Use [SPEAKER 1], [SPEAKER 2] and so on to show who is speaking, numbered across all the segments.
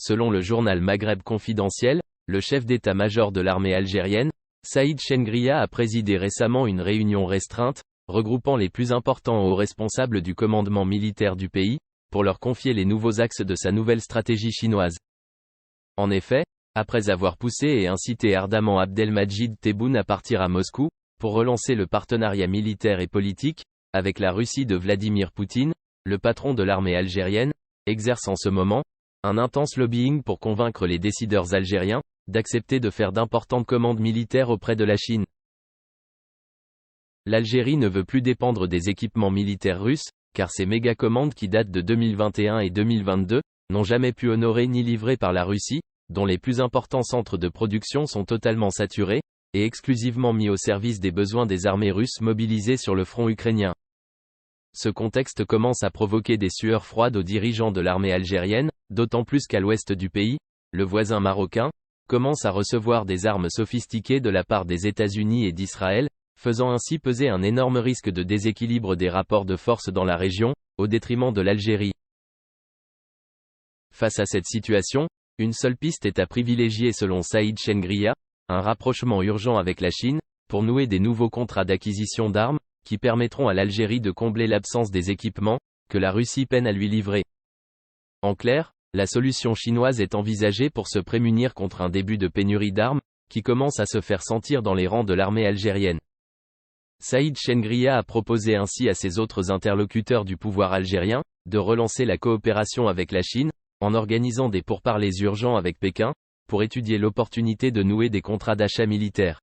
[SPEAKER 1] Selon le journal Maghreb Confidentiel, le chef d'état-major de l'armée algérienne, Saïd Chengria, a présidé récemment une réunion restreinte, regroupant les plus importants hauts responsables du commandement militaire du pays, pour leur confier les nouveaux axes de sa nouvelle stratégie chinoise. En effet, après avoir poussé et incité ardemment Abdelmadjid Tebboune à partir à Moscou, pour relancer le partenariat militaire et politique, avec la Russie de Vladimir Poutine, le patron de l'armée algérienne, exerce en ce moment un intense lobbying pour convaincre les décideurs algériens d'accepter de faire d'importantes commandes militaires auprès de la Chine. L'Algérie ne veut plus dépendre des équipements militaires russes, car ces méga-commandes qui datent de 2021 et 2022, n'ont jamais pu honorer ni livrer par la Russie, dont les plus importants centres de production sont totalement saturés, et exclusivement mis au service des besoins des armées russes mobilisées sur le front ukrainien. Ce contexte commence à provoquer des sueurs froides aux dirigeants de l'armée algérienne, d'autant plus qu'à l'ouest du pays, le voisin marocain commence à recevoir des armes sophistiquées de la part des États-Unis et d'Israël, faisant ainsi peser un énorme risque de déséquilibre des rapports de force dans la région, au détriment de l'Algérie. Face à cette situation, une seule piste est à privilégier selon Saïd Chengria, un rapprochement urgent avec la Chine, pour nouer des nouveaux contrats d'acquisition d'armes, qui permettront à l'Algérie de combler l'absence des équipements, que la Russie peine à lui livrer. En clair, la solution chinoise est envisagée pour se prémunir contre un début de pénurie d'armes, qui commence à se faire sentir dans les rangs de l'armée algérienne. Saïd Chengria a proposé ainsi à ses autres interlocuteurs du pouvoir algérien, de relancer la coopération avec la Chine, en organisant des pourparlers urgents avec Pékin, pour étudier l'opportunité de nouer des contrats d'achat militaires.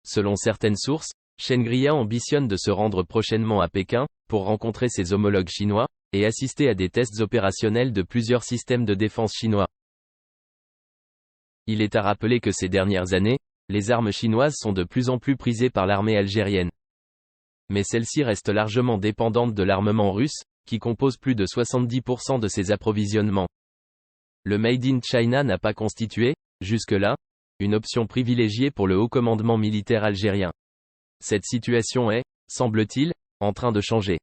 [SPEAKER 1] Selon certaines sources, Chengria ambitionne de se rendre prochainement à Pékin, pour rencontrer ses homologues chinois, et assister à des tests opérationnels de plusieurs systèmes de défense chinois. Il est à rappeler que ces dernières années, les armes chinoises sont de plus en plus prisées par l'armée algérienne. Mais celle-ci reste largement dépendante de l'armement russe, qui compose plus de 70% de ses approvisionnements. Le Made in China n'a pas constitué, jusque-là, une option privilégiée pour le haut commandement militaire algérien. Cette situation est, semble-t-il, en train de changer.